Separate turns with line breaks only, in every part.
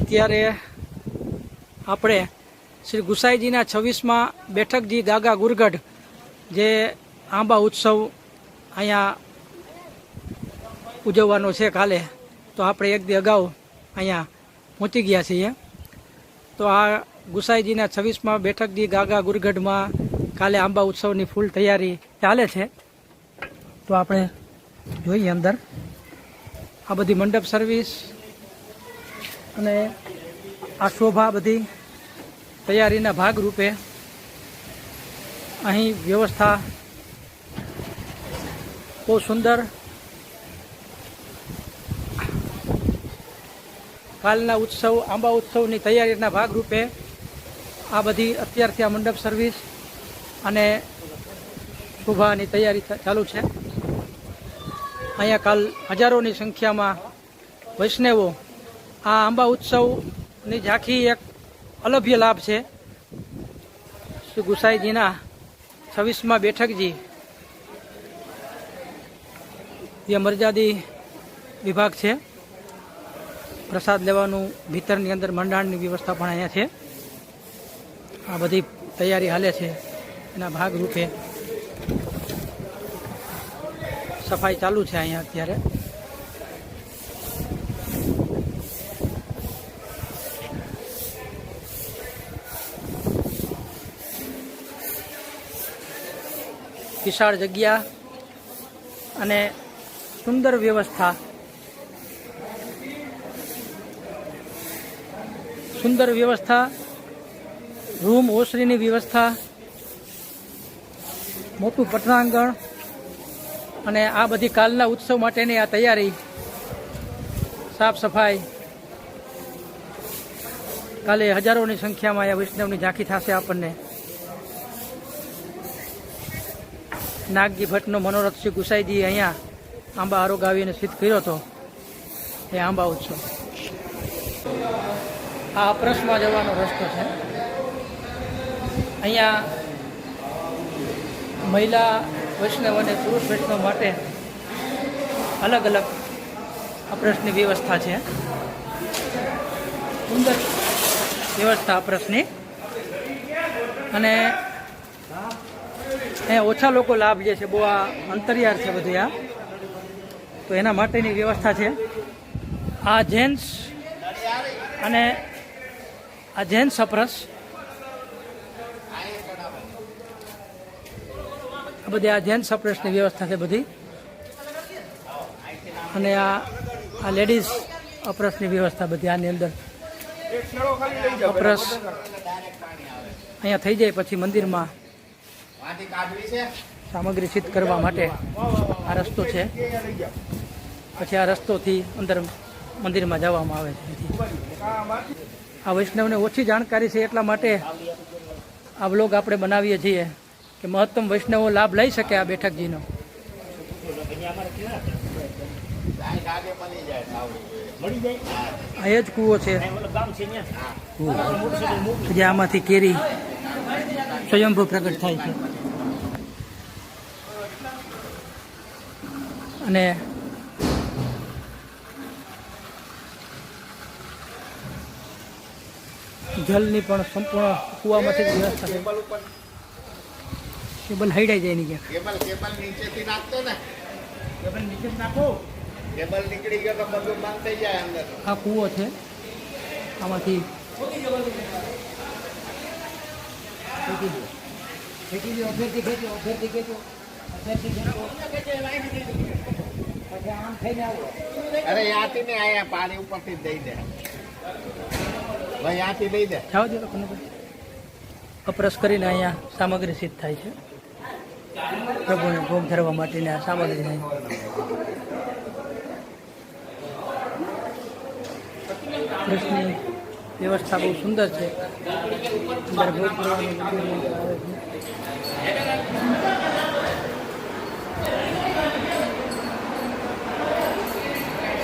અત્યારે આપણે શ્રી ગુસાઈજીના 26મા બેઠકજી ગાગા ગુરગઢ જે આંબા ઉત્સવ અહીંયા ઉજવવાનો છે કાલે, તો આપણે એક દી અગાઉ અહીંયા પહોંચી ગયા છીએ. તો આ ગુસાઈજીના 26મા બેઠકજી ગાગા ગુરગઢમાં કાલે આંબા ઉત્સવની ફૂલ તૈયારી ચાલે છે. તો આપણે જોઈએ અંદર આ બધી મંડપ સર્વિસ અને આ શોભા બધી તૈયારીના ભાગરૂપે અહીં વ્યવસ્થા બહુ સુંદર. કાલના ઉત્સવ આંબા ઉત્સવની તૈયારીના ભાગરૂપે આ બધી અત્યારથી આ મંડપ સર્વિસ અને શોભાની તૈયારી ચાલુ છે. અહીંયા કાલ હજારોની સંખ્યામાં વૈષ્ણવો આ આંબા ઉત્સવની ઝાંખી એક અલભ્ય લાભ છે. શ્રી ગુસાઈજીના 26મા બેઠકજી જે મર્યાદી વિભાગ છે, પ્રસાદ લેવાનું ભીતરની અંદર મંડાણની વ્યવસ્થા પણ અહીંયા છે. આ બધી તૈયારી હાલે છે, એના ભાગરૂપે સફાઈ ચાલુ છે અહીંયા અત્યારે. વિશાળ જગ્યા અને સુંદર વ્યવસ્થા, રૂમ ઓસરીની વ્યવસ્થા, મોટું પટનાંગણ અને આ બધી કાલના ઉત્સવ માટેની આ તૈયારી, સાફ સફાઈ. કાલે હજારોની સંખ્યામાં આ વૈષ્ણવની ઝાંખી થશે. આપણને નાગજી ભટ્ટનો મનોરથ શ્રી ગુસાઈજી અહીંયા આંબા આરોગાવીને સિદ્ધ કર્યો હતો એ આંબા ઉત્સવ. આ અપરસમાં જવાનો રસ્તો છે. અહીંયા મહિલા વૈષ્ણવ અને પુરુષ વૈષ્ણવ માટે અલગ અલગ અપરસની વ્યવસ્થા છે. સુંદર વ્યવસ્થા અપરસની. અને અહીંયા ઓછા લોકો લાભ લે છે, બહુ આ અંતરિયાળ છે બધું આ, તો એના માટેની વ્યવસ્થા છે. આ જેન્ટ્સ અને આ જેન્ટ્સ અપરસ, આ બધી આ જેન્ટ્સ અપરસની વ્યવસ્થા છે બધી. અને આ લેડીઝ અપરસની વ્યવસ્થા બધી. આની અંદર અપરસ અહીંયા થઈ જાય પછી મંદિરમાં સામગ્રી સિદ્ધ કરવા માટે આ રસ્તો છે. પછી આ રસ્તોથી અંદર મંદિરમાં જવામાં આવે છે. આ વૈષ્ણવને ઓછી જાણકારી છે એટલા માટે આ વ્લોગ આપણે બનાવીએ છીએ કે મહત્તમ વૈષ્ણવો લાભ લઈ શકે આ બેઠકજીનો. આ જ કૂવો છે જે આમાંથી કેરી સ્વયંભૂ પ્રગટ થાય છે. અને જલની પણ સંપૂર્ણ કૂવામાંથી જ વ્યવસ્થા છે. કેબલ હૈડાઈ જાય નહીં ગયા.
કેબલ નીચેથી નાખતો ને, કેબલ નીચે નાખો, કેબલ નીકળી ગયો તો બધું બંધ થઈ જાય અંદર.
આ કૂવો છે, આમાંથી
અરે યાથી ને આયા પાણી ઉપરથી દઈ દે ભાઈ, યાથી દઈ દે.
જાઓ દે અપરસ કરીને અહીંયા સામગ્રી સિદ્ધ થાય છે. પ્રભુને ભોગ ધરવા માટેની આ સામગ્રી કૃષ્ણની વ્યવસ્થા બહુ સુંદર છે. અંદર ભોગ ધરવાની આવે છે.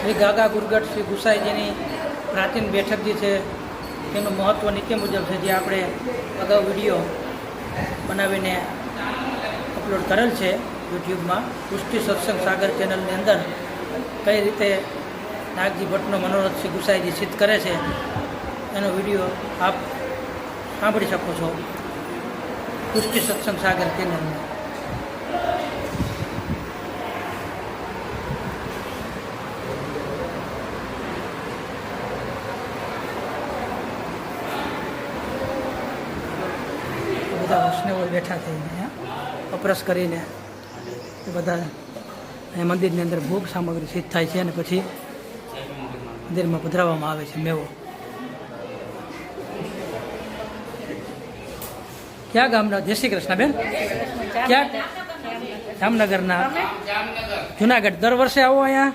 શ્રી ગાગા ગુરગઢ શ્રી ગુસાઈજીની પ્રાચીન બેઠકજી છે, તેનું મહત્ત્વ નીચે મુજબ છે, જે આપણે અગાઉ વિડીયો બનાવીને અપલોડ કરેલ છે યુટ્યુબમાં. પુષ્ટિ સત્સંગ સાગર ચેનલની અંદર કઈ રીતે નાગજી ભટ્ટનો મનોરથ શ્રી ગુસાઈજી સિદ્ધ કરે છે એનો વિડીયો આપ સાંભળી શકો છો પુષ્ટિ સત્સંગ સાગર ચેનલમાં. બધા વૈષ્ણવો બેઠા થઈને અહીંયા અપરસ કરીને એ બધા અહીંયા મંદિરની અંદર ભોગ સામગ્રી સિદ્ધ થાય છે અને પછી મંદિરમાં પધરાવવામાં આવે છે મેવો. ક્યાં ગામના? જય શ્રી કૃષ્ણ બેન. ક્યાં? જામનગરના. જુનાગઢ. દર વર્ષે આવો અહીંયા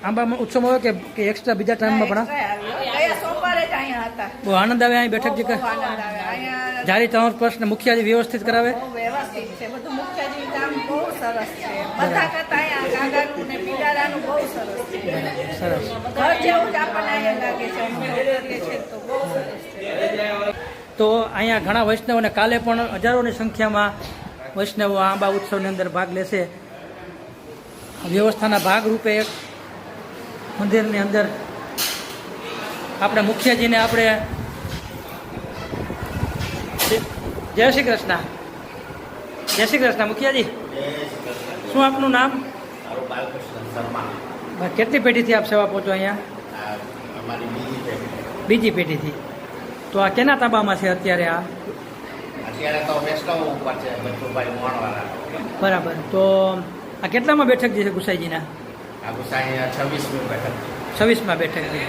આંબામાં ઉત્સવમાં હોય કે એક્સ્ટ્રા બીજા ટાઈમમાં પણ? બહુ આનંદ આવે અહીં બેઠક જે જારી તમારો પ્રશ્ન મુખિયાજી વ્યવસ્થિત કરાવે. સરસ. તો અહીંયા ઘણા વૈષ્ણવોને કાલે પણ હજારોની સંખ્યામાં વૈષ્ણવો આંબા ઉત્સવની અંદર ભાગ લેશે. વ્યવસ્થાના ભાગરૂપે એક મંદિરની અંદર આપણે મુખિયાજીને આપણે જય શ્રી કૃષ્ણ. જય શ્રી કૃષ્ણ મુખિયાજી. શું આપનું નામ? કેટલી પેઢીથી આપ સેવા પહોંચો અહીંયા? બીજી પેઢીથી. તો આ કેના તાબામાં છે અત્યારે?
અત્યારે તો વૈષ્ણવ ઉપર છે, બચુભાઈ મોણવાળા.
બરાબર. તો આ કેટલામાં બેઠક છે ગુસાઈજીના?
આ ગુસાઈ 26મી બેઠક.
26માં બેઠક છે.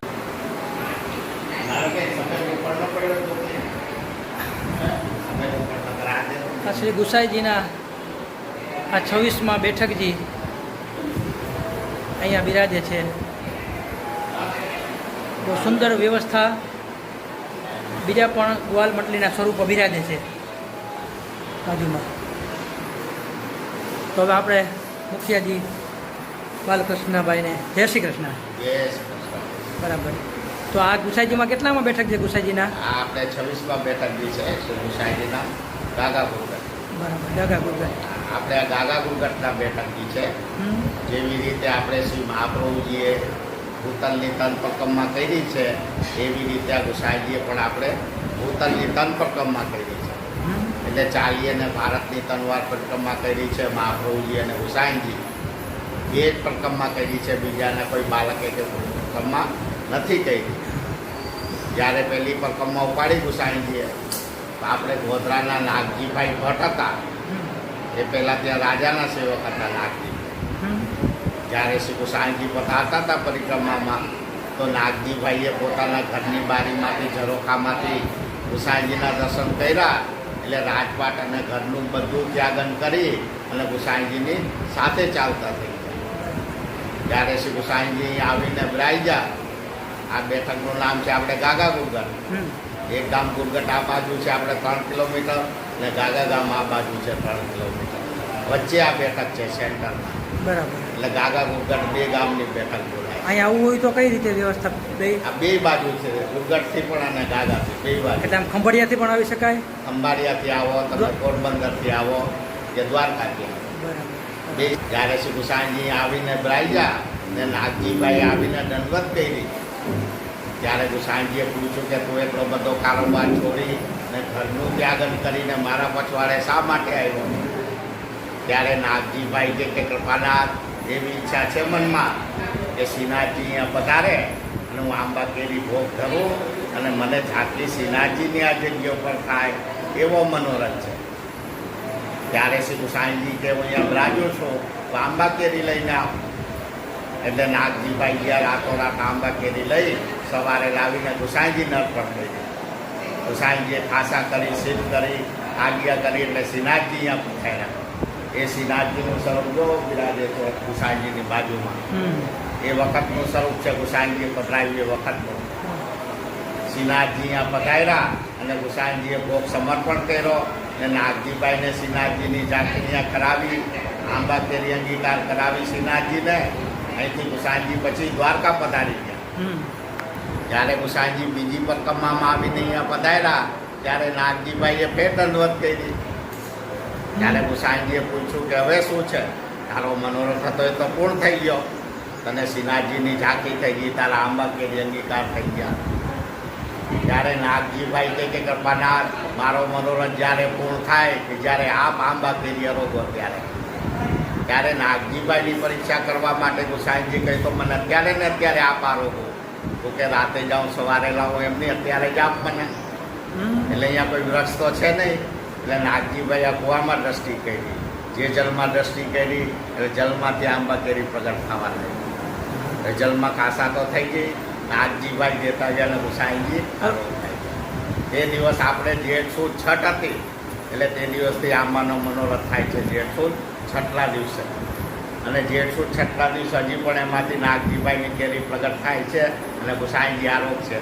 આ શ્રી ગુસાઈજીના આ 26માં બેઠકજી અહીંયા બિરાજે છે. બહુ સુંદર વ્યવસ્થા. બીજા પણ ગ્વાલ મટલીના સ્વરૂપો બિરાજે છે બાજુમાં. તો હવે આપણે મુખિયાજી બાલકૃષ્ણભાઈને જય શ્રી કૃષ્ણ. બરાબર. તો આ ગુસાઈજીમાં કેટલામાં બેઠક છે ગુસાઈજીના?
આ આપણે 26માં બેઠક બી છે ગુસાઈજીના ગાગા ગુરગટ.
બરાબર. ગાગા ગુરગટ.
આપણે આ ગાગા ગુરગટના બેઠક બી છે. જેવી રીતે આપણે શ્રી મહાપ્રભુજીએ ભૂતલની તન પરિક્રમા કરી છે એવી રીતે આ ગુસાઈજીએ પણ આપણે ભૂતલની તન પરિક્રમા કરી છે. એટલે ચાલીને ભારતની તનવાર પરિક્રમા કરી છે મહાપ્રભુજી અને ગુસાઈજી. બે જ પરિક્રમા કરી છે, બીજાને કોઈ બાળકે કે પરિક્રમા નથી કરી. જ્યારે પહેલી પરિક્રમા ઉપાડી ગુસાઈજીએ તો આપણે ગોધરાના નાગજીભાઈ ભટ્ટ હતા. એ પહેલાં ત્યાં રાજાના સેવક હતા નાગજી. જ્યારે શ્રી ગુસાઈજી પધારતા હતા પરિક્રમામાં તો નાગજીભાઈએ પોતાના ઘરની બારીમાંથી ઝરોખામાંથી ગુસાઈજીના દર્શન કર્યા. એટલે રાજપાટ અને ઘરનું બધું ત્યાગન કરી અને ગુસાઈજીની સાથે ચાલતા થઈ ગયા. જ્યારે શ્રી ગુસાઈજી આવીને બિરાજ્યા. આ બેઠકનું નામ છે આપણે ગાગા ગુરગટ. એક ગામ ગુરગટ આ બાજુ છે આપણે 3 કિલોમીટર અને ગાગા ગામ આ બાજુ છે 3 કિલોમીટર. વચ્ચે આ બેઠક છે સેન્ટરમાં.
બરાબર.
એટલે ગાગા ગુરગટ બે ગામની બેઠક બોલાય.
અહીંયા આવવું હોય તો કઈ રીતે વ્યવસ્થા?
આ બે બાજુ છે, ગુરગટથી પણ અને ગાગાથી બે બાજુ.
એટલે આમ ખંભાળિયાથી પણ આવી શકાય?
ખંભાળિયાથી આવો, તમે પોરબંદરથી આવો કે દ્વારકાથી આવો.
બરાબર.
બે જ્યારે શ્રી ગુસાઈજી આવીને બિરાજ્યા ને નાગજીભાઈ આવીને દંડવત કરી. ત્યારે ગુસાઈજીએ પૂછ્યું કે તું એટલો બધો કારોબાર છોડી ને ઘરનું ત્યાગન કરીને મારા પછવાડે શા માટે આવ્યો? ત્યારે નાગજીભાઈ કે કૃપાનાથ એવી ઈચ્છા છે મનમાં કે શ્રીનાથજી અહીંયા પધારે અને હું આંબા કેરી ભોગ ધરું અને મને જાતિ શ્રીનાથજીની આ જગ્યા ઉપર થાય એવો મનોરથ છે. ત્યારે શ્રી ગુસાઈજી કે હું અહીંયા બિરાજ્યો છું તો આંબા કેરી લઈને આવો. એટલે નાગજીભાઈ ગયા રાતોરાત આંબા કેરી લઈ સવારે લાવીને ગુસાઈજીને અર્પણ કરી. ગુસાઈજીએ ખાસા કરી, સિદ્ધ કરી, આજ્ઞા કરી એટલે શ્રીનાથજી અહીંયા પધાર્યા. એ શ્રીનાથજીનું સ્વરૂપ જો બિરાજે તો ગુસાઈજીની બાજુમાં. એ વખતનું સ્વરૂપ છે ગુસાઈજીએ પધરાવ્યું એ વખતનું. શ્રીનાથજી અહીંયા પધાર્યા અને ગુસાઈજીએ ભોગ સમર્પણ કર્યો અને નાગજીભાઈને શ્રીનાથજીની ઝાંખી અહીંયા કરાવી, આંબા કેરી અંગીકાર કરાવી શ્રીનાથજીને. અહીંથી ગુસાઈજી પછી દ્વારકા પધારી ગયા. જ્યારે ગુસાઈજી બીજી પરિક્રમામાં આવીને અહીંયા પધાર્યા ત્યારે નાગજીભાઈએ ફેર દંડવત કરી. ત્યારે ગુસાઈજીએ પૂછ્યું કે હવે શું છે? તારો મનોરથ હતો એ તો પૂર્ણ થઈ ગયો. તને શ્રીનાથજીની ઝાંખી થઈ ગઈ, તારા આંબા કેરી અંગીકાર થઈ ગયા. ત્યારે નાગજીભાઈ કહે કે કૃપાનાથ મારો મનોરથ જ્યારે પૂર્ણ થાય કે જ્યારે આપ આંબા કેરી અરોગો ત્યારે નાગજીભાઈની પરીક્ષા કરવા માટે ગુસાઈજી કહે તો મને અત્યારે ને અત્યારે આપ આરોગો તો કે રાતે જાઉં સવારે લાવું એમની અત્યારે જ આપ મને. એટલે અહીંયા કોઈ વૃક્ષ તો છે નહીં. એટલે નાગજીભાઈ આ કુવામાં દ્રષ્ટિ કરી, જે જલમાં દ્રષ્ટિ કરી એટલે જલમાંથી આંબા કેરી પ્રગટ થવા લાગી. એટલે જલમાં ખાસા તો થઈ ગઈ. નાગજીભાઈ દેતા ગયા અને ગુસાઈજી આરોગ થાય. તે દિવસ આપણે જેઠ સુદ છઠ હતી એટલે તે દિવસથી આંબાનો મનોરથ થાય છે જેઠ સુદ છઠ્ઠા દિવસે. અને જેઠ સુદ છઠ્ઠા દિવસે હજી પણ એમાંથી નાગજીભાઈની કેરી પ્રગટ થાય છે અને ગુસાઈજી આરોગ છે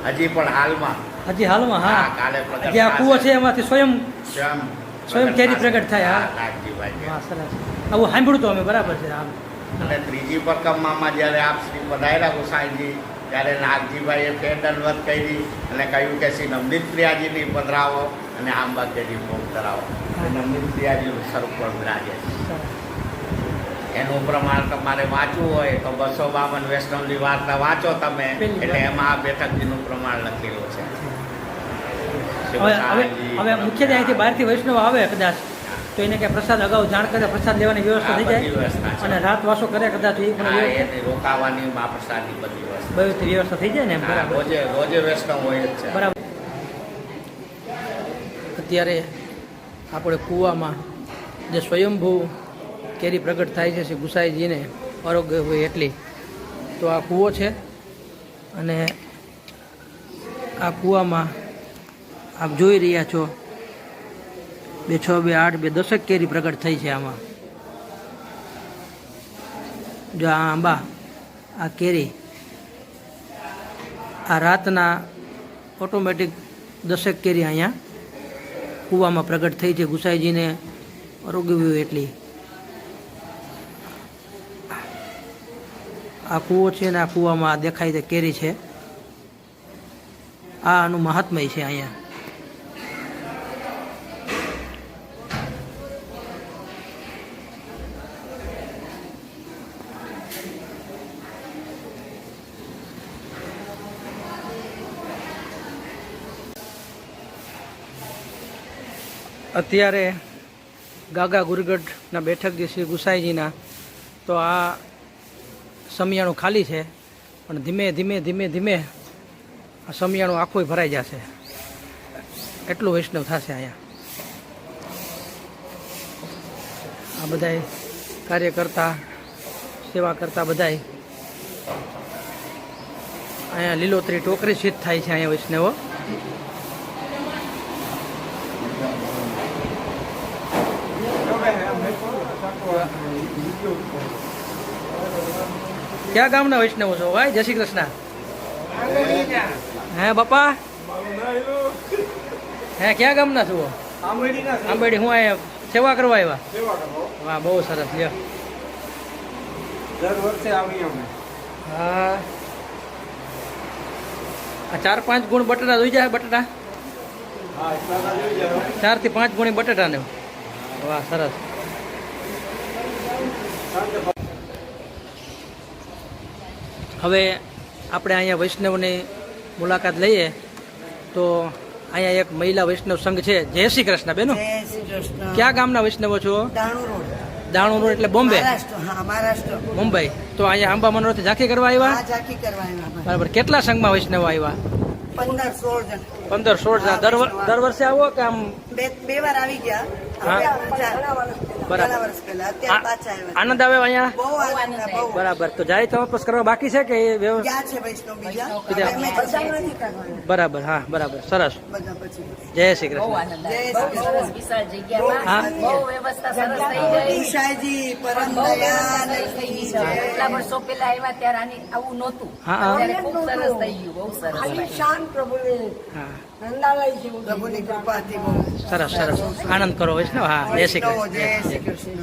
હજી પણ હાલમાં.
હજી હાલમાં હા
કાલે પ્રગટ
જે આ કૂવો છે એમાંથી સ્વયં કેરી પ્રગટ થાય. હા
નાગજીભાઈ.
હા સરસ. આવું સાંભળ્યું તો અમે બરાબર છે. હા
અને ત્રીજી પરકમમાં જ્યારે આપ શ્રી પધાર્યા ગુસાઈજી ત્યારે નાગજીભાઈએ ફેર દંડવત કરી અને કહ્યું કે શ્રી નમદિત પ્રિયાજીની પધરાવો અને આંબા કેરી ભોગ કરાવો. નમદિત પ્રિયાજીનું સ્વરૂપ પણ બિરાજે છે. એનું પ્રમાણ તમારે વાંચવું હોય તો 252 વૈષ્ણવની વાર્તા વાંચો તમે, એટલે એમાં આ બેઠકજીનું પ્રમાણ લખેલું છે.
હવે મુખ્યત્વે અહીંથી બહારથી વૈષ્ણવ આવે કદાચ તો એને કે પ્રસાદ અગાઉ જાણ કરે, પ્રસાદ લેવાની વ્યવસ્થા થઈ જાય અને રાત વાસો કરે કદાચ એ પણ
રોકાવાની મહાપ્રસાદની બધી
વ્યવસ્થા થઈ જાય ને. બરાબર,
રોજે વૈષ્ણવ હોય જ છે.
બરાબર. અત્યારે આપણે કૂવામાં જે સ્વયંભૂ કેરી પ્રગટ થાય છે શ્રી ગુસાઈજીને આરોગ્ય હોય એટલી, તો આ કૂવો છે અને આ કૂવામાં આપ જોઈ રહ્યા છો 2 6 2 8 2 10 કેરી પ્રગટ થઈ છે આમાં. જો આ આંબા આ કેરી આ રાતના ઓટોમેટિક 10 કેરી અહીંયા કૂવામાં પ્રગટ થઈ છે ગુસાઈજીને આરોગ્ય એટલી. આ કૂવો છે ને આ કૂવામાં આ દેખાય તે કેરી છે. આ આનું મહાત્મય છે અહીંયા. અત્યારે ગાગા ગુરગઢના બેઠક જે શ્રી ગુસાઈજીના, તો આ સમિયાણું ખાલી છે પણ ધીમે ધીમે ધીમે ધીમે આ સમિયાણું આખું ભરાઈ જશે એટલું વૈષ્ણવ થશે અહીંયા. આ બધાય કાર્ય કરતા સેવા કરતા બધાય અહીંયા લીલોતરી ટોકરી સિદ્ધ થાય છે અહીંયા વૈષ્ણવો. ક્યાં ગામના વૈષ્ણવો છો ભાઈ? જય શ્રી કૃષ્ણ. હે બાપા, હે ક્યાં ગામના છો? આંબેડી. હું અહીંયા સેવા કરવા આવ્યા? વાહ, બહુ સરસ. લ્યો.
દર વર્ષે આવી અમે.
હા, આ 4-5 ગુણ બટાટા જોઈ જાય. બટાટા 4 થી 5 ગુણી બટાટા ને. વાહ, સરસ. હવે આપણે અહીંયા વૈષ્ણવની મુલાકાત લઈએ તો અહીંયા એક મહિલા વૈષ્ણવ સંઘ છે. જય શ્રી કૃષ્ણ બેનો. ક્યાં ગામના વૈષ્ણવો છો? દાણુ રોડ એટલે બોમ્બે, મુંબઈ. તો અહીંયા આંબા મનોરથ ઝાંખી કરવા આવ્યા? બરાબર. કેટલા સંઘમાં વૈષ્ણવ આવ્યા? 15-16 જણા. દર વર્ષે આવો કે આમ?
2 વાર આવી ગયા.
બરાબર. આનંદ આવે અહીંયા? બરાબર. તો જાય તપસ કરવા બાકી છે કે એ બરાબર? હા, બરાબર. સરસ. જય શ્રી કૃષ્ણ. સરસ સરસ. આનંદ કરો વૈષ્ણવ. હા, જય શ્રી કૃષ્ણ.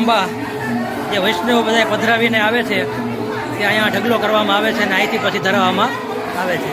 આંબા જે વૈષ્ણવ બધા પધરાવીને આવે છે તે અહીંયા ઢગલો કરવામાં આવે છે અને અહીંથી પછી ધરાવવામાં આવે છે.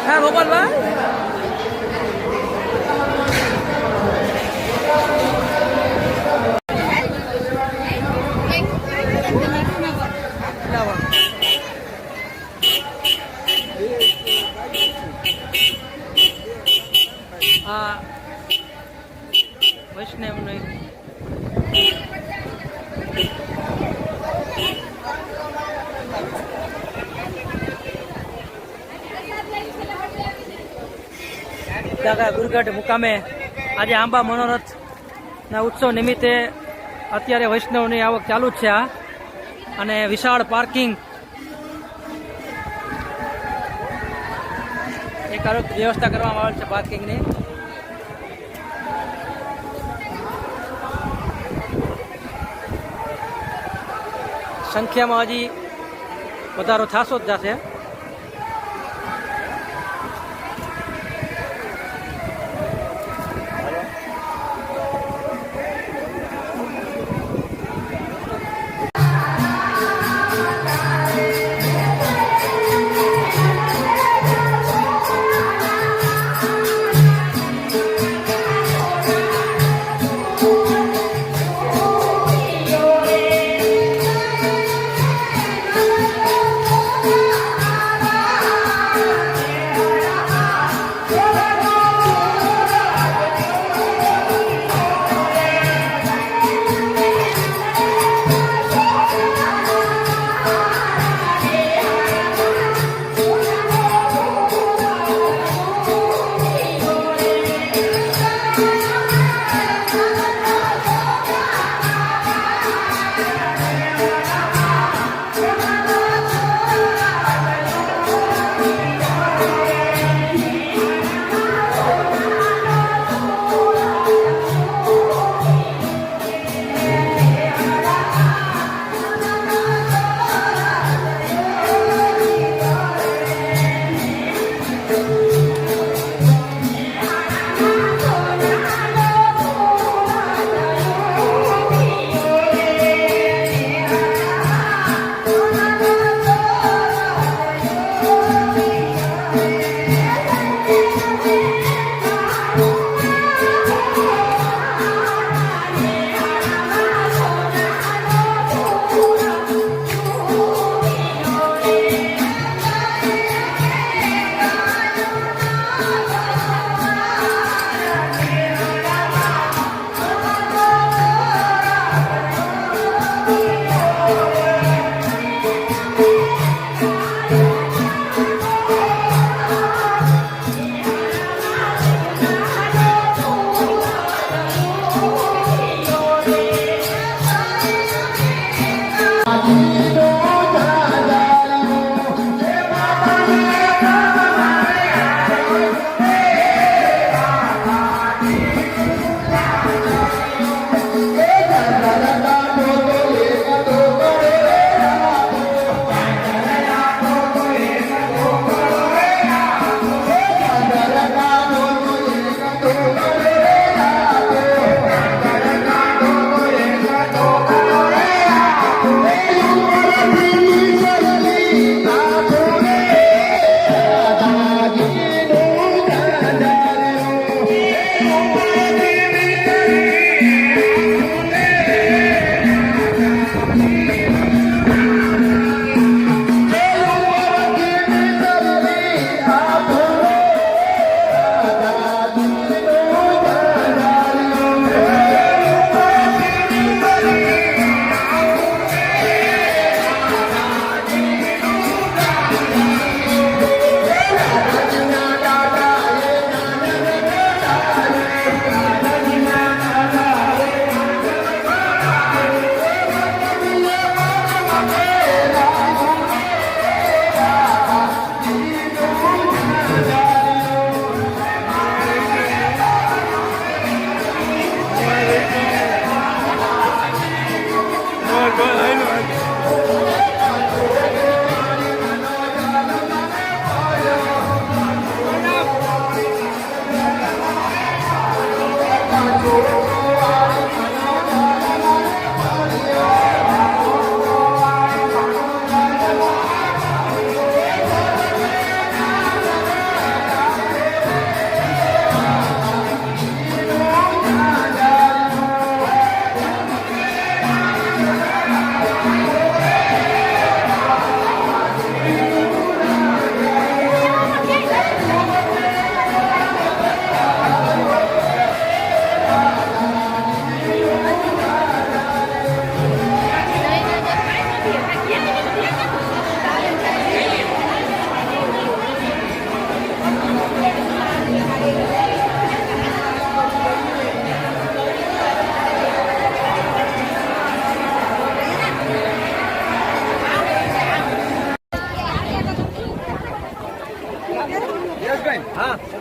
હા ગોપાલભાઈ, આ વૈષ્ણવની ગાગા ગુરગઢ મુકામે આજે આંબા મનોરથના ઉત્સવ નિમિત્તે અત્યારે વૈષ્ણવની આવક ચાલુ જ છે આ, અને વિશાળ પાર્કિંગ એક વ્યવસ્થા કરવામાં આવેલ છે પાર્કિંગની. સંખ્યામાં હજી વધારો થશો જ જશે.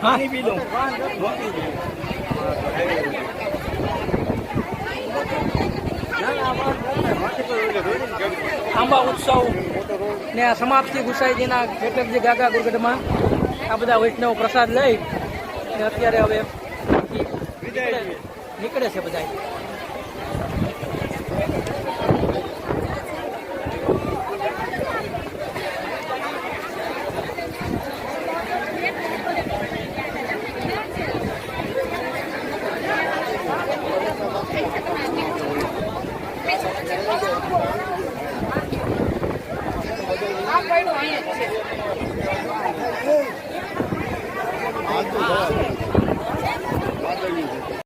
હા આંબા ઉત્સવ ને આ સમાપ્તિ ગુસાઈજીના બેઠકજી ગાગા ગુરગઢમાં આ બધા વૈષ્ણવ પ્રસાદ લઈ અને અત્યારે હવે નીકળે છે બધા.